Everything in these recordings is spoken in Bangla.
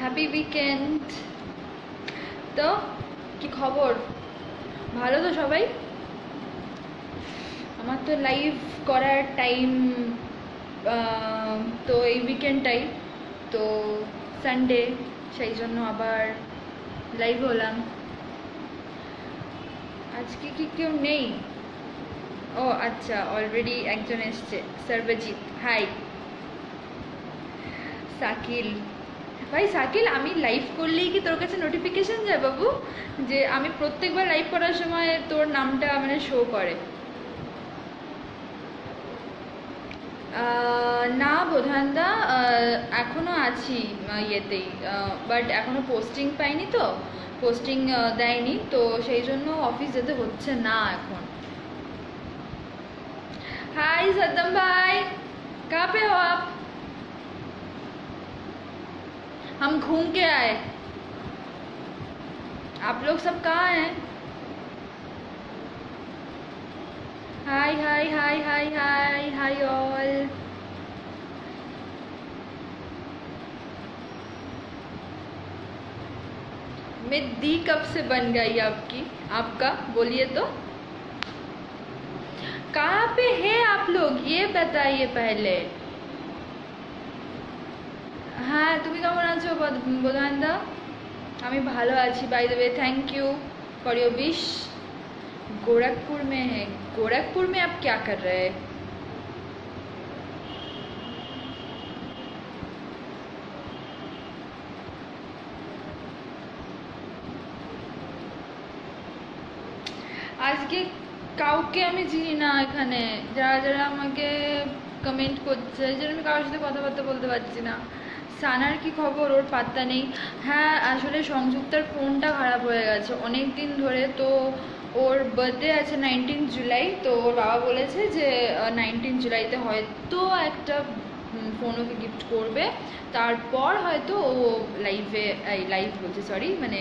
Happy weekend. তো কি খবর? ভালো তো সবাই? আমার তো লাইভ করার টাইম তো এই উইকেন্ডটাই তো, সানডে, সেই জন্য আবার লাইভ হলাম। আজকে কি কেউ নেই? ও আচ্ছা, অলরেডি একজন এসছে, সর্বজিৎ। হাই শাকিল। ভাই শাকিল, আমি লাইভ করলেই কি তোর কাছে নোটিফিকেশন যায় বাবু? যে আমি প্রত্যেকবার লাইভ করার সময় তোর নামটা মানে শো করে? না বোধানদা, এখনও আছি ইয়েতেই, বাট এখনও পোস্টিং পাইনি তো, পোস্টিং দেয়নি তো, সেই জন্য অফিস যেতে হচ্ছে না এখন। हाय सद्दम भाई, कहाँ पे हो आप? हम घूम के आए, आप लोग सब कहाँ हैं? हाय हाय हाय हाय हाय हाय ऑल। मैं दी कब से बन गई आपकी? आपका बोलिए तो, कहाँ पे है आप लोग ये बताइए पहले। হ্যাঁ, তুমি কেমন আছো বোধানদা? আমি ভালো আছি, by the way thank you for your wish. Gorakhpur में है? गोरखपुर में आप क्या कर रहे हैं? আজকে কাউকে আমি চিনি না এখানে, যারা যারা আমাকে কমেন্ট করছে, এই জন্য আমি কারোর সাথে কথাবার্তা বলতে পারছি না। সানার কি খবর? ওর পাত্তা নেই। হ্যাঁ, আসলে সংযুক্তার ফোনটা খারাপ হয়ে গেছে অনেক দিন ধরে তো। ওর বার্থডে আছে 19 জুলাই, তো ওর বাবা বলেছে যে 19 জুলাইতে হয়তো একটা ফোন ওকে গিফট করবে, তারপর হয়তো ও লাইভে, লাইভ বলছে সরি, মানে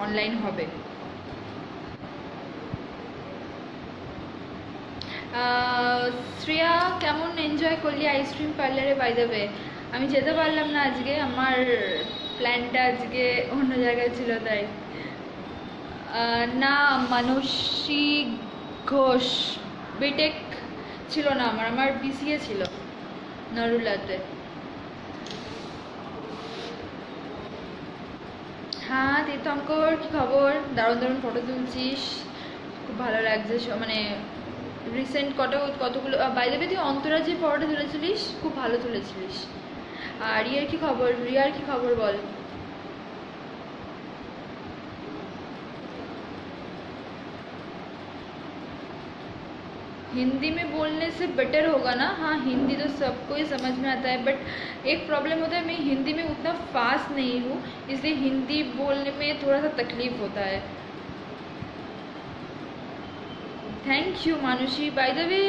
অনলাইন হবে। শ্রেয়া, কেমন এনজয় করলি আইসক্রিম পার্লারে? বাই দ্য ওয়ে, আমি যেতে পারলাম না আজকে, আমার প্ল্যানটা আজকে অন্য জায়গায় ছিল তাই। না, মানসী ঘোষ বিটেক ছিল না, আমার বিসিএ ছিল নরুলাতে। হ্যাঁ তীর্থঙ্কর, কি খবর? দারুণ দারুণ ফটো তুলছিস, খুব ভালো লাগছে। মানে রিসেন্ট কতগুলো, বাই দ্য ওয়ে তুই অন্তরা যে ফটোটা তুলেছিলিস খুব ভালো তুলেছিলিস। আর রিয়ার কি খবর? রিয়ার কি খবর বল? हिंदी में बोलने से बेटर होगा ना? हाँ, हिंदी तो सबको ही समझ में आता है, बट एक प्रॉब्लम होता है, मैं हिंदी में उतना फास्ट नहीं हूँ, इसलिए हिंदी बोलने में थोड़ा सा तकलीफ होता है। Thank you Manushi. By the way,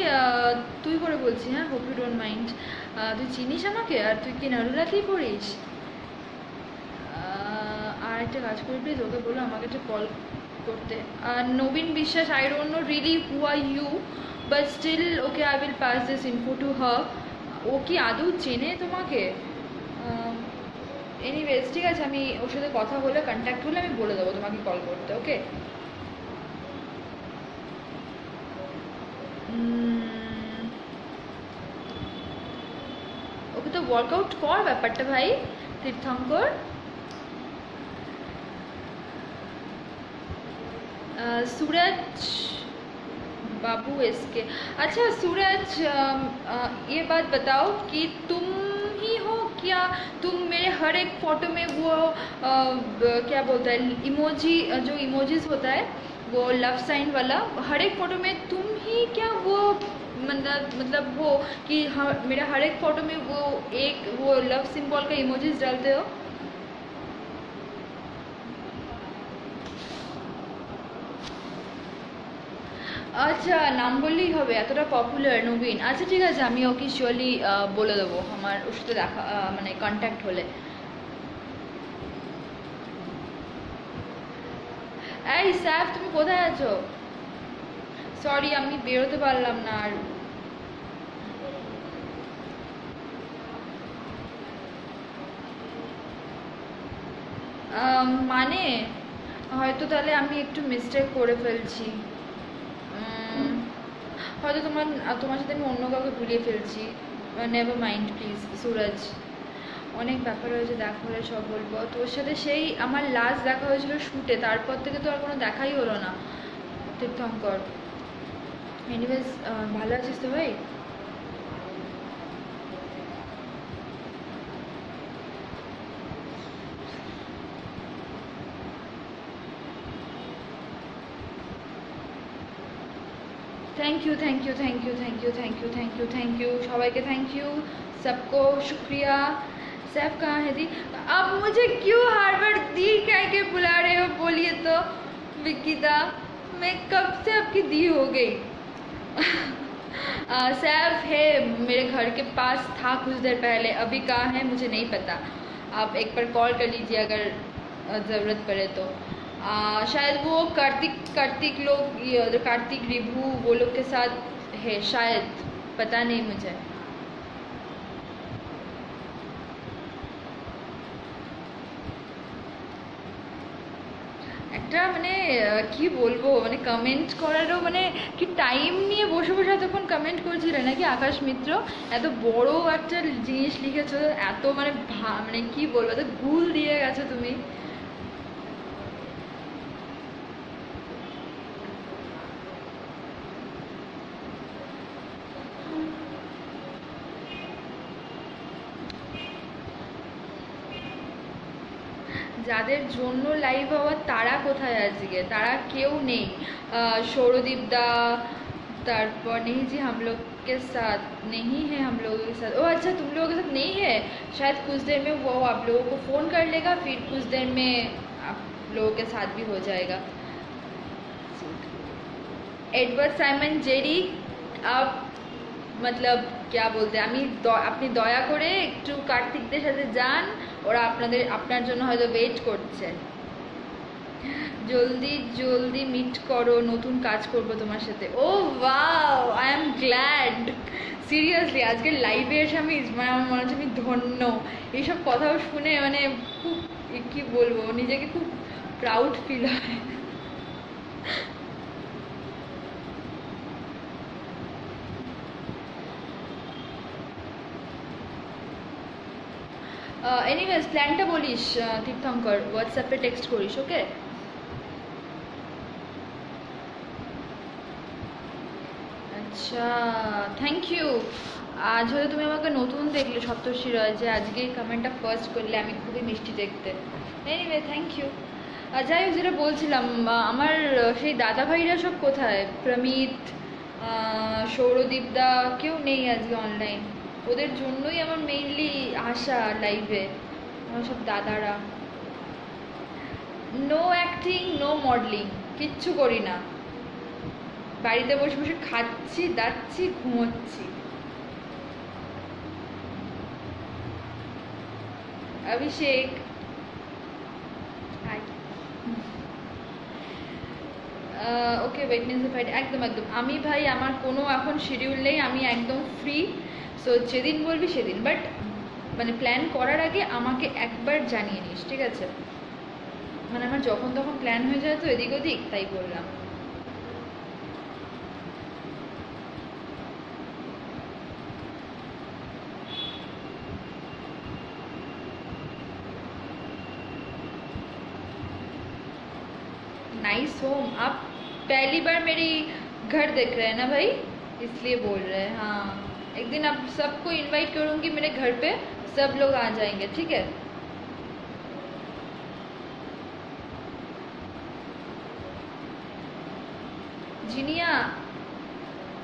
তুই করে বলছি, হ্যাঁ, হোপ ইউ ডোন্ট মাইন্ড। তুই চিনিস আমাকে? আর তুই কি নারুলাতেই পড়িস? আর একটা কাজ করি প্লিজ, ওকে বলো আমাকে একটা কল করতে। Nabin Biswas, I don't know really who are you, but still okay I will pass this info to her. ও কি আদৌ চেনে তোমাকে? এনিওয়েজ ঠিক আছে, আমি ওর সাথে কথা বলে, কন্ট্যাক্ট হলে আমি বলে দেবো তোমাকে কল করতে, ওকে? ওকে তো ওয়ার্কআউট কর ব্যাপারটা ভাই তীর্থঙ্কর। सूरज बाबू इसके, अच्छा सूरज, ये बात बताओ कि तुम ही हो क्या? तुम मेरे हर एक फोटो में वो क्या बोलता है इमोजी, जो इमोजीज होता है वो लव साइन वाला, हर एक फोटो में तुम ही क्या वो मतलब वो कि मेरा हर एक फोटो में वो एक वो लव सिंबल का इमोजीज डालते हो? আচ্ছা, নাম বললেই হবে? এতটা পপুলার নবীন? আচ্ছা ঠিক আছে, আমি ওকে শিওরলি বলে দেবো আমার ওর সাথে দেখা, মানে কন্ট্যাক্ট হলে। এই স্যাফ, তুমি কোথায় আছো? সরি, আমি বেরোতে পারলাম না আর। মানে হয়তো তাহলে আমি একটু মিস্টেক করে ফেলছি, হয়তো তোমার সাথে আমি অন্য কাউকে ভুলিয়ে ফেলছি। নেভার মাইন্ড প্লিজ সুরজ, অনেক ব্যাপার হয়েছে, দেখা হলে সব বলবো। তোর সাথে সেই আমার লাস্ট দেখা হয়েছিল শ্যুটে, তারপর থেকে তো আর কোনো দেখাই হলো না তীর্থঙ্কর। এনিওয়েজ, ভালো আছিস তো ভাই? Thank you thank you thank you thank you thank you thank you thank you सबाई के थैंक यू, सबको शुक्रिया। सैफ कहाँ है दी? अब मुझे क्यों हार्वर्ड दी कह के बुला रहे हो, बोलिए तो विकिता, मैं कब से आपकी दी हो गई? सैफ है मेरे घर के पास, था कुछ देर पहले, अभी कहाँ है मुझे नहीं पता। आप एक बार कॉल कर लीजिए अगर ज़रूरत पड़े तो। शायद वो कार्तिक लोग, ये कार्तिक रिभू वो लोग के साथ है शायद, पता नहीं मुझे। একটা মানে কি বলবো, মানে কমেন্ট করারও মানে কি টাইম নিয়ে বসে বসে এতক্ষণ কমেন্ট করছিলে নাকি আকাশ মিত্র? এত বড় একটা জিনিস লিখেছো, এত মানে মানে কি বলবো, এত ভুল দিয়ে গেছো তুমি। যাদের জন্য লাইভ হওয়া তারা কোথায় আজকে? তারা কেউ নেই। सौरदीप दा, तारपर नहीं जी हम लोग के साथ नहीं है, हम लोगों के साथ। ओ अच्छा, तुम लोगों के साथ नहीं है, शायद कुछ देर में वो आप लोगों को फ़ोन कर लेगा, फिर कुछ देर में आप लोगों के साथ भी हो जाएगा। एडवर्ड साइमन जेरी, आप मतलब क्या बोलते हैं, আপনি দয়া করে একটু কার্তিকদের সাথে যান, ওরা আপনার জন্য হয়তো ওয়েট করছে। জলদি জলদি মিট করো, নতুন কাজ করব তোমার সাথে। Oh wow, I am glad, seriously আজকে লাইভে এসে আমার মনে হচ্ছে আমি ধন্য। এইসব কথাও শুনে মানে খুব কি বলবো, নিজেকে খুব প্রাউড ফিল হয়। এনিওয়েজ প্ল্যানটা বলিস তীর্থঙ্কর, হোয়াটসঅ্যাপে টেক্সট করিস, ওকে? আচ্ছা, থ্যাংক ইউ। আজ হয়তো তুমি আমাকে নতুন দেখলে সপ্তর্ষি রয়, যে আজকে এই কমেন্টটা ফার্স্ট করলে, আমি খুবই মিষ্টি দেখতে। Anyway thank you. যাই হোক, যেটা বলছিলাম, আমার সেই দাদা ভাইরা সব কোথায়? প্রমিত, সৌরদীপ দা, কেউ নেই আজকে অনলাইন। ওদের জন্যই আমার মেইনলি আসা লাইভে, আমার সব দাদারা। নো অ্যাক্টিং, নো মডেলিং, কিচ্ছু করি না, বাড়িতে বসে বসে খাচ্ছি, দাচ্ছি, ঘুমোচ্ছি। অভিষেক হাই। ওকে, ওয়েডনেসডে ফ্রাইডে, একদম একদম। আমি ভাই আমার কোনো এখন শিডিউল নেই, আমি একদম ফ্রি। সো যেদিন বলবি সেদিন, বাট মানে প্ল্যান করার আগে আমাকে একবার জানিয়ে নিস, ঠিক আছে? মানে আমার যখন তখন প্ল্যান হয়ে যায় তো এদিক ওদিক, তাই বললাম। नाइस होम, आप पहली बार मेरी घर देख रहे हैं ना भाई, इसलिए बोल रहे हैं। हाँ, एक दिन आप सबको इनवाइट करूँगी मेरे घर पे, सब लोग आ जाएंगे, ठीक है? জিনিয়া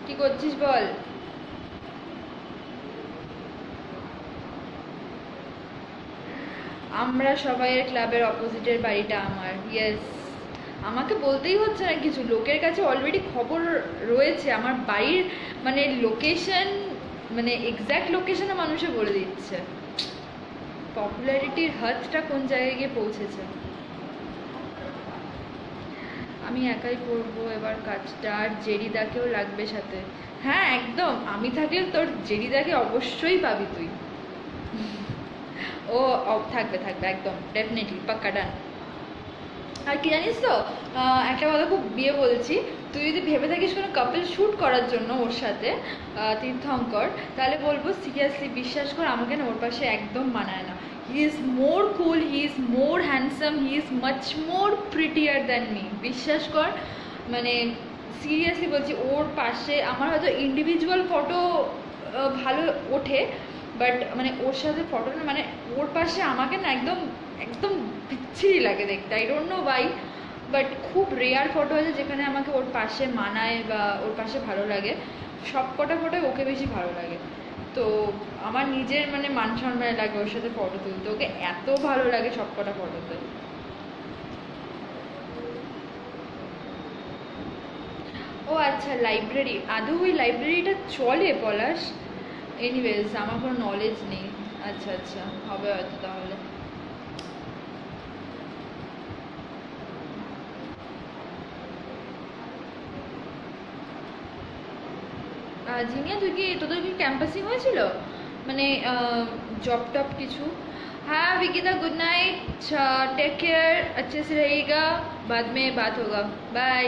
কি করছিস বল? আমরা সবাইয়ের ক্লাবের অপোজিটের বাড়িটা আমার। ইয়েস, আমাকে বলতেই হচ্ছে না কিছু, লোকের কাছে অলরেডি খবর রয়েছে আমার বাড়ির, মানে লোকেশন, মানে এক্স্যাক্ট লোকেশনে মানুষে বলে দিচ্ছে। পপুলারিটির হাতটা কোন জায়গায় গিয়ে পৌঁছেছে। আমি একাই করবো এবার কাজটা, আর জেরিদাকেও লাগবে সাথে। হ্যাঁ একদম, আমি থাকলে তোর জেরিদাকে অবশ্যই পাবি তুই। ও ও থাকবে থাকবে একদম ডেফিনেটলি পাক্কা ডান। আর কি জানিস তো, একটা কথা খুব বিয়ে বলছি, তুই যদি ভেবে থাকিস কোনো কাপল শ্যুট করার জন্য ওর সাথে তীর্থঙ্কর, তাহলে বলবো সিরিয়াসলি বিশ্বাস কর, আমাকে না ওর পাশে একদম মানায় না। He is more cool, he is more handsome, he is much more প্রিটিয়ার than me, বিশ্বাস কর। মানে সিরিয়াসলি বলছি, ওর পাশে আমার হয়তো ইন্ডিভিজুয়াল ফটো ভালো ওঠে, বাট মানে ওর সাথে ফটো না, মানে ওর পাশে আমাকে না একদম একদম বিচ্ছিরি লাগে দেখতে। I don't no Y, but খুব রেয়ার ফটো আছে যেখানে আমাকে ওর পাশে মানায় বা ওর পাশে ভালো লাগে। সব কটা ফটোয় ওকে বেশি ভালো লাগে। তো আমার নিজের মানে মান সম্মানে লাগে ওর সাথে ফটো তুলতে, ওকে এত ভালো লাগে সব কটা ফটোতে। ও আচ্ছা, লাইব্রেরি, আদৌ ওই লাইব্রেরিটা চলে পলাশ? এনিওয়েজ আমার কোনো নলেজ নেই। আচ্ছা আচ্ছা, হবে হয়তো তাহলে। জিনিয়া, তুই কি, তোদের কি ক্যাম্পাসিং হয়েছিল, মানে जॉब टॉप কিছু? हाँ विकिता, गुड नाइट, टेक केयर, अच्छे से रहिएगा, बाद में बात होगा, बाय।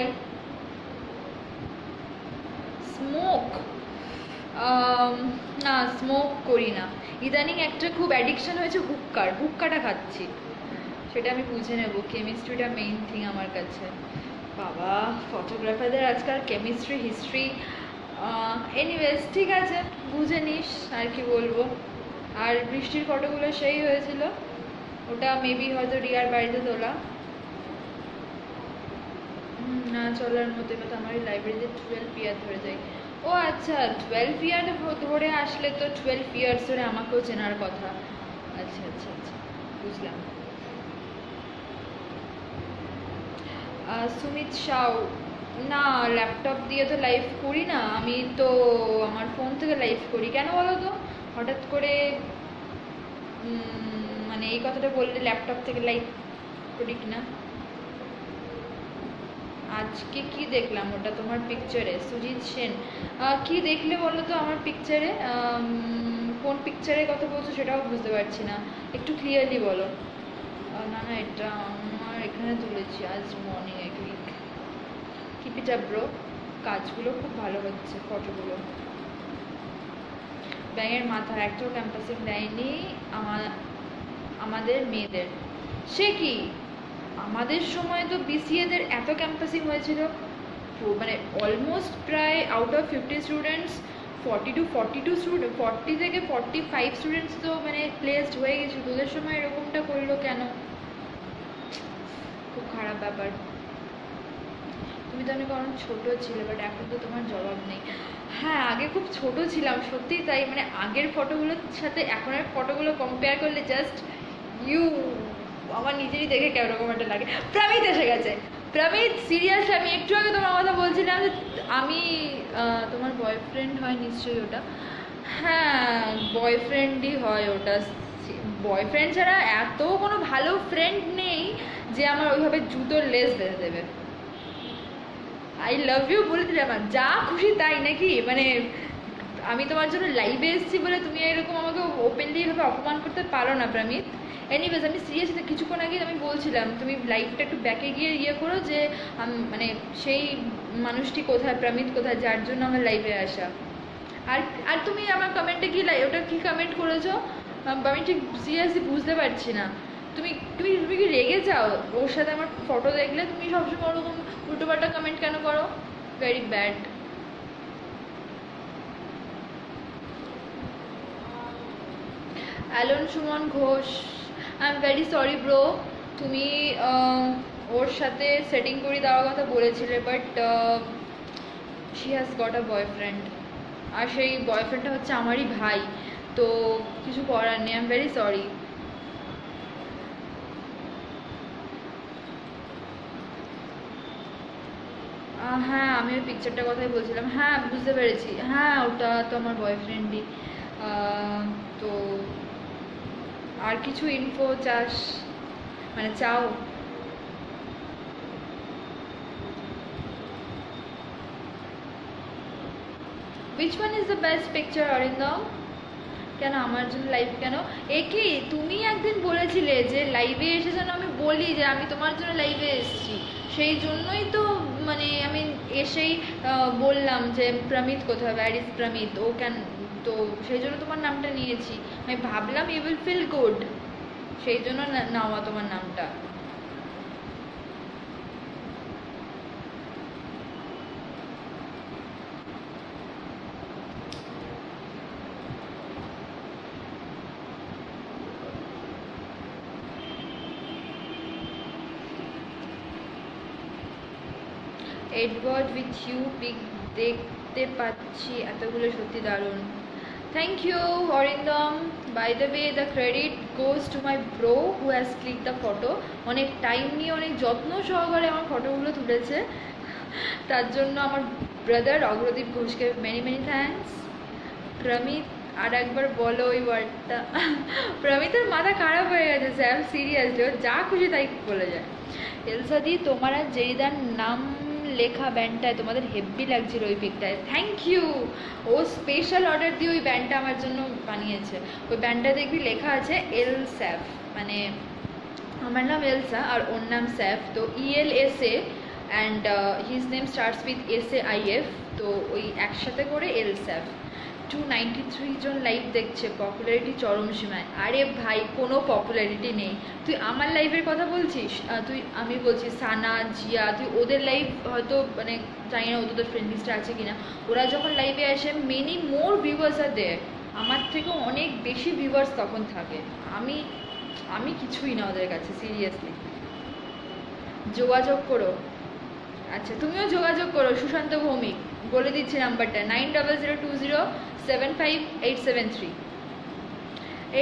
স্মোক, না স্মোক করি না ইদানিং। একটা খুব অ্যাডিকশন হয়েছে হুক্কার, হুক্কাটা খাচ্ছি, সেটা আমি বুঝে নেবো। কেমিস্ট্রিটা মেইন থিং আমার কাছে। বাবা, ফটোগ্রাফারদের আজকাল কেমিস্ট্রি, হিস্ট্রি, এনিওয়েজ ঠিক আছে, বুঝে নিস, আর কি বলবো। আর বৃষ্টির ফটোগুলো সেই হয়েছিল, ওটা মেবি হয়তো রিয়ার বাড়িতে তোলা। না চলার মতো, এবার আমার এই লাইব্রেরিতে 12 ইয়ার ধরে যাই। ও আচ্ছা, 12 ইয়ার ধরে আসলে তো 12 ইয়ার্স ধরে আমাকেও চেনার কথা। আচ্ছা আচ্ছা আচ্ছা, বুঝলাম। সুমিত সাউ, না ল্যাপটপ দিয়ে তো লাইভ করি না আমি, তো আমার ফোন থেকে লাইভ করি। কেন বলো তো, হঠাৎ করে মানে এই কথাটা বললে ল্যাপটপ থেকে লাইভ করি কিনা? আজকে কি দেখলাম ওটা তোমার পিকচারে? সুজিত সেন, কি দেখলে বলো তো আমার পিকচারে? কোন পিকচারের কথা বলছো সেটাও বুঝতে পারছি না, একটু ক্লিয়ারলি বলো। না না, এটা আমার এখানে তুলেছি আজ morning click. Keep it up bro, কাজগুলো খুব ভালো হচ্ছে, ফটোগুলো। ব্যাঙের মাথা, একটাও ক্যাম্পাসিং দেয়নি আমাদের মেয়েদের। সে কি, আমাদের সময় তো বিসিএদের এত ক্যাম্পাসিং হয়েছিল, মানে অলমোস্ট প্রায় আউট অফ 50 স্টুডেন্টস 42 স্টুডেন্ট, 40 থেকে 45 স্টুডেন্টস তো মানে প্লেসড হয়ে গেছে। তোদের সময় এরকমটা করলো কেন? খুব খারাপ ব্যাপার। তুমি তো অনেক অনেক ছোটো ছিলে, বাট এখন তো তোমার জবাব নেই। হ্যাঁ, আগে খুব ছোট ছিলাম সত্যি তাই, মানে আগের ফটোগুলোর সাথে এখনের ফটোগুলো কম্পেয়ার করলে জাস্ট ইউ, আমার নিজেরই দেখে কেরকম একটা লাগে। প্রমিত এসে গেছে। প্রমিত, সিরিয়াসলি আমি একটু আগে তোমার কথা বলছিলাম যে আমি, তোমার বয়ফ্রেন্ড হয় নিশ্চয়ই ওটা? হ্যাঁ, বয়ফ্রেন্ডই হয় ওটা। বয়ফ্রেন্ড ছাড়া এত কোনো ভালো ফ্রেন্ড নেই যে আমার ওইভাবে জুতোর লেস বেঁধে দেবে। আই লাভ ইউ বলে দিলাম, যা খুশি তাই নাকি, মানে আমি তোমার জন্য লাইভে এসেছি বলে তুমি এরকম আমাকে ওপেনলি এভাবে অপমান করতে পারো না প্রমিত। এনিওয়েজ, আমি সিরিয়াসলি কিছুক্ষণ আগে আমি বলছিলাম তুমি লাইভটা একটু ব্যাকে গিয়ে ইয়ে করো যে মানে সেই মানুষটি কোথায়, প্রমিত কোথায়, যার জন্য আমার লাইভে আসা। আর আর তুমি আমার কমেন্টে কি ওটা কি কমেন্ট করেছো আমি ঠিক সিরিয়াসলি বুঝতে পারছি না। তুমি তুমি তুমি কি রেগে যাও ওর সাথে আমার ফটো দেখলে? তুমি সবসময় ওরকম উল্টোপাল্টা কমেন্ট কেন করো? Very bad. Alan Suman Ghosh, I am very sorry bro, তুমি ওর সাথে সেটিং করে দেওয়ার কথা বলেছিলে, but she has got a boyfriend, আর সেই বয়ফ্রেন্ডটা হচ্ছে আমারই ভাই, তো কিছু করার নেই। I am very sorry. হ্যাঁ, আমি ওই পিকচারটার কথাই বলছিলাম। হ্যাঁ, বুঝতে পেরেছি। হ্যাঁ, ওটা তো আমার বয়ফ্রেন্ডই। তো আর কিছু ইনফো চাস, মানে চাও? Which one is the best picture, Arindam? কেন আমার জন্য লাইভ কেন? এ কি তুমি একদিন বলেছিলে যে লাইভে এসে যেন আমি বলি যে আমি তোমার জন্য লাইভে এসেছি, সেই জন্যই তো মানে আমি এসেই বললাম যে প্রমিত কোথায়, ওয়্যার ইজ প্রমিত, ও কেন, তো সেই জন্য তোমার নামটা নিয়েছি। আমি ভাবলাম ইউ উইল ফিল গুড, সেই জন্য নেওয়া তোমার নামটা। এডওয়ার্ড উইথ ইউ পিক দেখতে পাচ্ছি, এতগুলো সত্যি দারুণ। Thank you Arindam. By the way the credit goes to my bro who has click the photo. অনেক টাইম নিয়ে অনেক যত্ন সহকারে আমার ফটোগুলো তুলেছে, তার জন্য আমার ব্রাদার অগ্রদীপ ঘোষকে মেনি মেনি থ্যাঙ্কস। প্রমিত আর একবার বলো ওই ওয়ার্ডটা। প্রমিতের মাথা খারাপ হয়ে গেছে স্যার, সিরিয়াসলি ও যা খুশি তাই বলে যায়। এলসাদি তোমার আর জেরিদার নাম লেখা ব্যান্ডটায় তোমাদের হেভি লাগছিল ওই পিকটায়, থ্যাংক ইউ। ও স্পেশাল অর্ডার দিয়ে ওই ব্যান্ডটা আমার জন্য বানিয়েছে। ওই ব্যান্ডটা দেখবি লেখা আছে এল স্যাফ, মানে আমার নাম এলসা আর ওর নাম স্যাফ, তো ELSA and his name starts with SAIF, তো ওই একসাথে করে এল স্যাফ। 293 জন লাইভ দেখছে, পপুলারিটি চরম সীমায়। আরে ভাই কোনো পপুলারিটি নেই, তুই আমার লাইভের কথা বলছিস? আমি বলছি সানা, জিয়া, তুই ওদের লাইভ হয়তো মানে জানি না ওদের ফ্রেন্ড লিস্টে আছে কিনা, ওরা যখন লাইভে আসে মেনি মোর ভিউয়ার্স আর দেয়, আমার থেকেও অনেক বেশি ভিউয়ার্স তখন থাকে। আমি কিছুই না ওদের কাছে, সিরিয়াসলি। যোগাযোগ করো, আচ্ছা তুমিও যোগাযোগ করো সুশান্ত ভৌমিক, বলে দিচ্ছি নাম্বারটা 9002075873।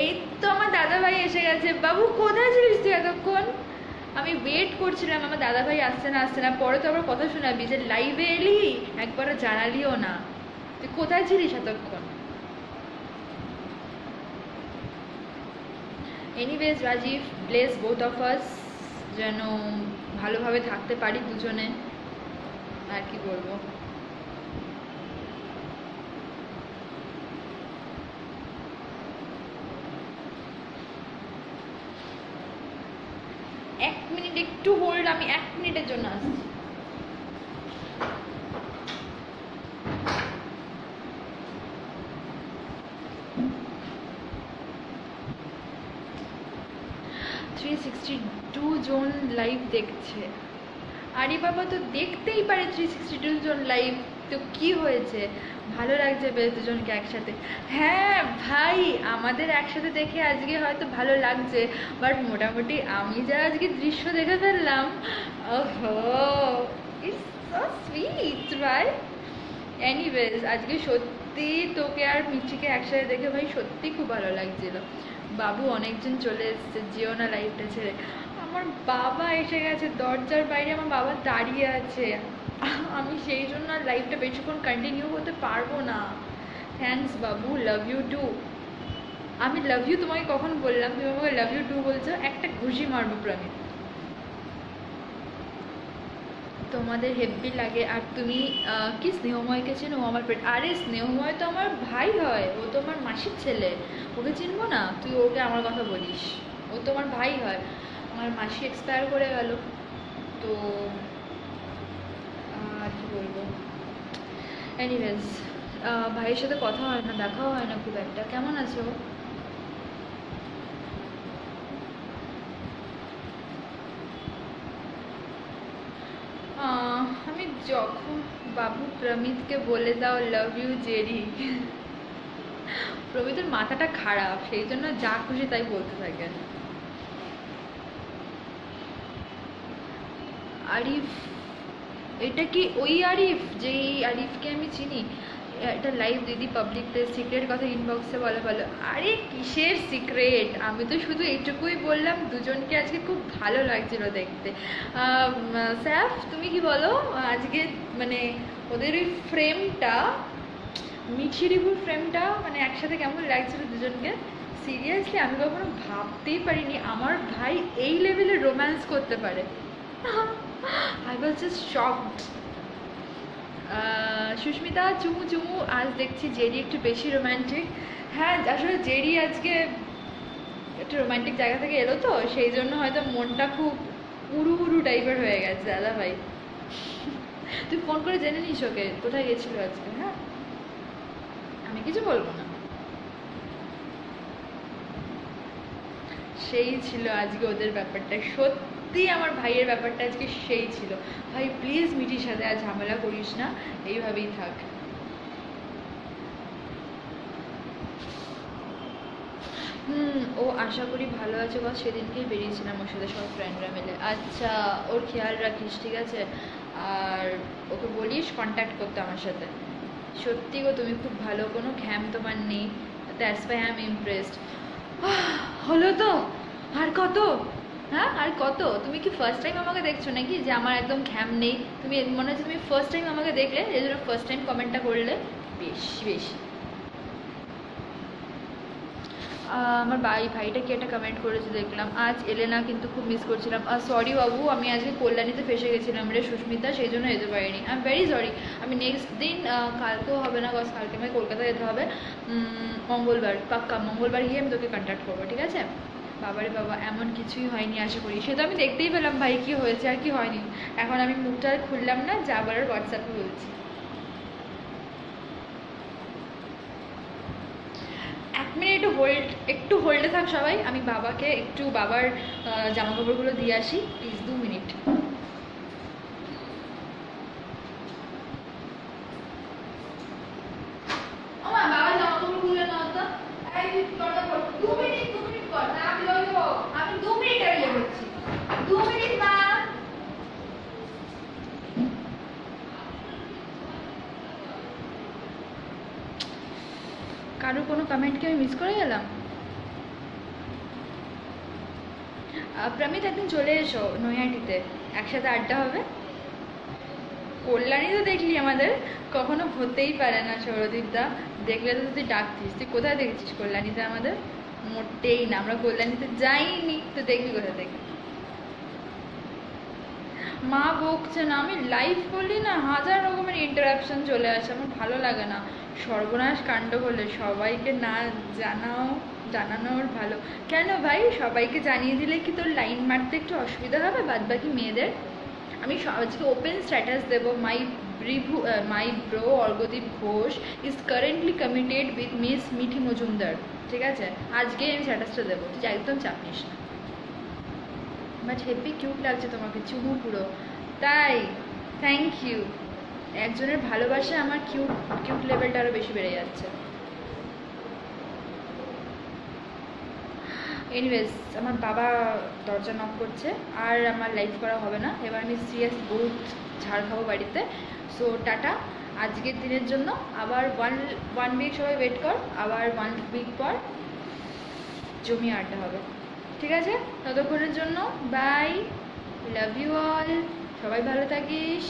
এই তো আমার দাদাভাই এসে গেছে। বাবু কোথায় ছিলিস তুই এতক্ষণ? আমি ওয়েট করছিলাম আমার দাদাভাই আসছে না, পরে তো আবার কথা শোনাবি যে লাইভে এলি একবারও জানালিও না, তুই কোথায় ছিলিস এতক্ষণ? Anyways Rajiv, bless both of us, যেন ভালোভাবে থাকতে পারি দুজনে, আর কি বলবো। এক মিনিট একটু হোল্ড, আমি 1 মিনিটের জন্য আসছি। টু জন লাইভ দেখছে। আরে বাবা, তো দেখতেই পারে 362 জন লাইভ, তো কি হয়েছে, ভালো লাগছে বেশ দুজনকে একসাথে। হ্যাঁ ভাই, আমাদের একসাথে দেখে আজকে হয়তো ভালো লাগছে, বাট মোটামুটি আমি যা আজকে দৃশ্য দেখে ফেললাম, ওহো, ইটস সো সুইট ভাই। এনিওয়েজ আজকে সত্যি তোকে আর মিঠিকে একসাথে দেখে ভাই সত্যি খুব ভালো লাগছিল। বাবু অনেকজন চলে এসছে, যেও না লাইভটা ছেড়ে। আমার বাবা এসে গেছে, দরজার বাইরে আমার বাবা দাঁড়িয়ে আছে, আমি সেই জন্য আর লাইভটা বেশিক্ষণ কন্টিনিউ করতে পারবো না। Thanks Babu, love you two. আমি লাভ ইউ তোমাকে কখন বললাম, তুমি আমাকে লাভ ইউ টু বলছো? একটা ঘুষি মারবো প্রমিত। তোমাদের হেব্বি লাগে। আর তুমি কি স্নেহময়কে চেনো? আমার পেট, আরে স্নেহময় তো আমার ভাই হয়, ও তো আমার মাসির ছেলে, ওকে চিনবো না? তুই ওকে আমার কথা বলিস, ও তো আমার ভাই হয়। আমার মাসি এক্সপায়ার করে গেল, তো আর কি বলবো। এনিওয়েজ ভাইয়ের সাথে কথা হয় না, দেখাও হয় না খুব একটা। কেমন আছো? আমি যখন বাবু প্রমিতকে বলে দাও লাভ ইউ জেরি। প্রমিতের মাথাটা খারাপ, সেই জন্য যা খুশি তাই বলতে থাকে। আরিফ, এটা কি ওই আরিফ যেই আরিফকে আমি চিনি? এটা লাইভ দিদি পাবলিক প্লেস, সিক্রেট কথা ইনবক্সে বলা ভালো। আরে কিসের সিক্রেট, আমি তো শুধু এইটুকুই বললাম দুজনকে আজকে খুব ভালো লাগছিল দেখতে। স্যাফ তুমি কি বলো আজকে, মানে ওদের ওই ফ্রেমটা, মিঠিরিভুর ফ্রেমটা, মানে একসাথে কেমন লাগছিল দুজনকে? সিরিয়াসলি আমি কখনো ভাবতেই পারিনি আমার ভাই এই লেভেলে রোম্যান্স করতে পারে। I was just shocked. Sushmita চুমু চুমু, আজ দেখছি জেরি একটু বেশি রোম্যান্টিক। হ্যাঁ আসলে জেরি আজকে একটা রোমান্টিক জায়গা থেকে এলো তো, সেই জন্য হয়তো মনটা খুব উড়ু উড়ু টাইপের হয়ে গেছে দাদা ভাই। তুই ফোন করে জেনে নিস ওকে কোথায় গেছিল আজকে। হ্যাঁ আমি কিছু বলবো না। সেই ছিল আজকে ওদের ব্যাপারটা, সত্যি আমার ভাইয়ের ব্যাপারটা আজকে সেই ছিল। ভাই প্লিজ মিটির সাথে আর ঝামেলা করিস না, এইভাবেই থাক। ও আশা করি ভালো আছে বস, সেদিনকেই বেরিয়েছিলাম ওর সাথে সব ফ্রেন্ডরা মিলে। আচ্ছা ওর খেয়াল রাখিস ঠিক আছে, আর ওকে বলিস কন্ট্যাক্ট করতে আমার সাথে। সত্যি গো তুমি খুব ভালো, কোনো ঘ্যাম তোমার নেই, that's why I am impressed. হলো তো, আর কত? হ্যাঁ আর কত? তুমি কি ফার্স্ট টাইম আমাকে দেখছো নাকি যে আমার একদম ঘ্যাম নেই? তুমি মনে হচ্ছে তুমি ফার্স্ট টাইম আমাকে দেখলে, এই জন্য ফার্স্ট টাইম কমেন্টটা করলে। বেশি বেশি। আমার ভাইটা কি একটা কমেন্ট করেছে দেখলাম, আজ এলে না কিন্তু খুব মিস করছিলাম। সরি বাবু, আমি আজকে কল্যাণীতে ফেসে গেছিলাম রে সুস্মিতা, সেই জন্য যেতে পারিনি। I am very sorry. আমি নেক্সট দিন, কালকেও হবে না বস, কালকে আমায় কলকাতা যেতে হবে। মঙ্গলবার পাক্কা, মঙ্গলবার গিয়ে আমি তোকে কন্ট্যাক্ট করবো ঠিক আছে। বাবারে বাবা, এমন কিছুই হয়নি আশা করি। সে তো আমি দেখতেই পেলাম ভাই কি হয়েছে আর কি হয়নি। এখন আমি মুখটা আর খুললাম না, যা বলার হোয়াটসঅ্যাপে বলছি। এক মিনিট একটু হোল্ডে থাক সবাই, আমি বাবাকে একটু বাবার জামা কাপড়গুলো দিয়ে আসি প্লিজ, 2 মিনিট। আমার বাবার জামা কাপড়গুলো নাও তো। এই দরজা খোল, 2 মিনিট 2 মিনিট পর না আমি লই দেবো। আমি 2 মিনিট এড়িয়ে বলছি, 2 মিনিট মা। কারোর কোনো কমেন্টকে আমি মিস করে গেলাম? প্রমিত একদিন চলে এসো নৈহাটিতে, একসাথে আড্ডা হবে। কল্যাণী তো দেখলি আমাদের, কখনো হতেই পারে না সৌরদীপদা, দেখলে তো তুই ডাকতিস। তুই কোথায় দেখেছিস কল্যাণীতে আমাদের? মোটেই না, আমরা কল্যাণীতে যাইনি তো দেখবি কোথা থেকে। মা বকছে না, আমি লাইভ করলি না হাজার রকমের ইন্টারাপশন চলে আসে, আমার ভালো লাগে না। সর্বনাশ কাণ্ড করলে সবাইকে না জানানোর ভালো। কেন ভাই, সবাইকে জানিয়ে দিলে কি তোর লাইন মারতে একটু অসুবিধা হবে বাদ বাকি মেয়েদের? আমি আজকে ওপেন স্ট্যাটাস দেবো, my bro Argadeep Ghosh is currently committed with miss Mithi Majumdar, ঠিক আছে? আজকে আমি স্ট্যাটাসটা দেবো, তুই একদম চাপ নিস না। বাট হেভি কিউট লাগছে তোমাকে, চুমু পুরো। তাই? Thank you. একজনের ভালোবাসা আমার কিউট কিউট লেভেলটা আরও বেশি বেড়ে যাচ্ছে। এনিওয়েজ, আমার বাবা দরজা নক করছে, আর আমার লাইভ করা হবে না, এবার আমি সিরিয়াস বহুত ঝাড় খাবো বাড়িতে। সো টাটা আজকের দিনের জন্য। আবার ওয়ান উইক সবাই ওয়েট কর, আবার 1 উইক পর জমি আড্ডা হবে ঠিক আছে? ততক্ষণের জন্য বাই, লাভ ইউ অল, সবাই ভালো থাকিস।